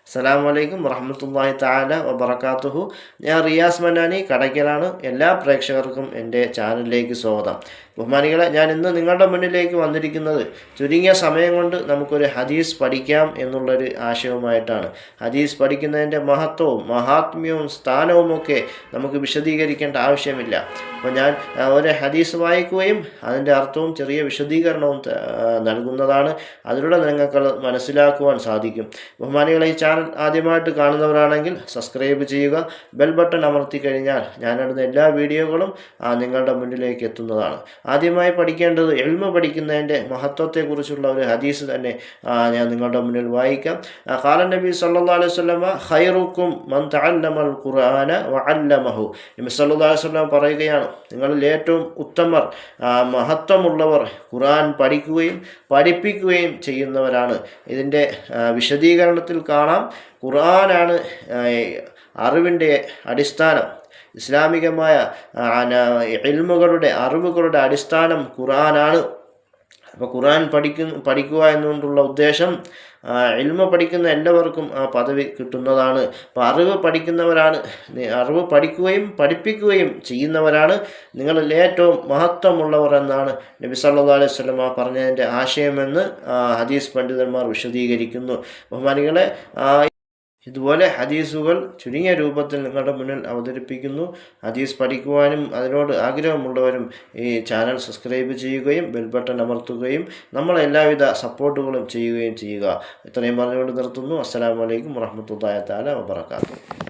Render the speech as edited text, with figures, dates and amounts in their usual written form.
അസ്സലാമു അലൈക്കും വറഹ്മത്തുള്ളാഹി തആല വബറകാതുഹു. ഞാൻ റിയാസ് മന്നാനി കടയ്ക്കലാണ്. എല്ലാ പ്രേക്ഷകർക്കും എൻ്റെ ചാനലിലേക്ക് സ്വാഗതം. ബഹുമാനികളെ, ഞാൻ ഇന്ന് നിങ്ങളുടെ മുന്നിലേക്ക് വന്നിരിക്കുന്നത് ചുരുങ്ങിയ സമയം കൊണ്ട് നമുക്കൊരു ഹദീസ് പഠിക്കാം എന്നുള്ളൊരു ആശയവുമായിട്ടാണ്. ഹദീസ് പഠിക്കുന്നതിൻ്റെ മഹത്വവും മഹാത്മ്യവും സ്ഥാനവുമൊക്കെ നമുക്ക് വിശദീകരിക്കേണ്ട ആവശ്യമില്ല. അപ്പോൾ ഞാൻ ഒരു ഹദീസ് വായിക്കുകയും അതിൻ്റെ അർത്ഥവും ചെറിയ വിശദീകരണവും നൽകുന്നതാണ്. അതിലൂടെ നിങ്ങൾക്ക് മനസ്സിലാക്കുവാൻ സാധിക്കും. ബഹുമാനികളെ, ഈ ചാനൽ ആദ്യമായിട്ട് കാണുന്നവരാണെങ്കിൽ സബ്സ്ക്രൈബ് ചെയ്യുക. ബെൽ ബട്ടൺ അമർത്തി കഴിഞ്ഞാൽ ഞാനിടുന്ന എല്ലാ വീഡിയോകളും നിങ്ങളുടെ മുന്നിലേക്ക് എത്തുന്നതാണ്. ആദ്യമായി പഠിക്കേണ്ടത് ഇൽമ് പഠിക്കുന്നതിൻ്റെ മഹത്വത്തെക്കുറിച്ചുള്ള ഒരു ഹദീസ് തന്നെ ഞാൻ നിങ്ങളുടെ മുന്നിൽ വായിക്കാം. ഖാല നബി സല്ലല്ലാഹു അലൈഹി വസല്ലം ഖൈറുക്കും മൻ തഅല്ലമൽ ഖുർആന വഅല്ലമഹു. നബി സല്ലല്ലാഹു അലൈഹി വസല്ലം പറയുകയാണ്, നിങ്ങളിൽ ഏറ്റവും ഉത്തമർ, മഹത്വമുള്ളവർ ഖുർആൻ പഠിക്കുകയും പഠിപ്പിക്കുകയും ചെയ്യുന്നവരാണ്. ഇതിൻ്റെ വിശദീകരണത്തിൽ കാണാം, ഖുർആനാണ് അറിവിൻ്റെ അടിസ്ഥാനം. ഇസ്ലാമികമായ ഇൽമുകളുടെ അറിവുകളുടെ അടിസ്ഥാനം ഖുർആനാണ്. അപ്പോൾ ഖുർആൻ പഠിക്കുക എന്നുകൊണ്ടുള്ള ഉദ്ദേശം ഇൽമ പഠിക്കുന്ന എല്ലാവർക്കും ആ പദവി കിട്ടുന്നതാണ്. അപ്പോൾ അറിവ് പഠിക്കുന്നവരാണ്, അറിവ് പഠിക്കുകയും പഠിപ്പിക്കുകയും ചെയ്യുന്നവരാണ് നിങ്ങളിൽ ഏറ്റവും മഹത്വമുള്ളവർ എന്നാണ് നബി സല്ലല്ലാഹു അലൈഹി വസല്ലം പറഞ്ഞതിൻ്റെ ആശയമെന്ന് ഹദീസ് പണ്ഡിതന്മാർ വിശദീകരിക്കുന്നു. ബഹുമാനികളെ, ഇതുപോലെ ഹദീസുകൾ ചുരുങ്ങിയ രൂപത്തിൽ നിങ്ങളുടെ മുന്നിൽ അവതരിപ്പിക്കുന്നു. ഹദീസ് പഠിക്കുവാനും അതിനോട് ആഗ്രഹമുള്ളവരും ഈ ചാനൽ സബ്സ്ക്രൈബ് ചെയ്യുകയും ബെൽ ബട്ടൺ അമർത്തുകയും നമ്മൾ എല്ലാവിധ സപ്പോർട്ടുകളും ചെയ്യുകയും ചെയ്യുക. ഇത്രയും പറഞ്ഞുകൊണ്ട് നിർത്തുന്നു. അസ്സലാമു അലൈക്കും വറഹ്മത്തുള്ളാഹി തആല വബറകാതുഹു.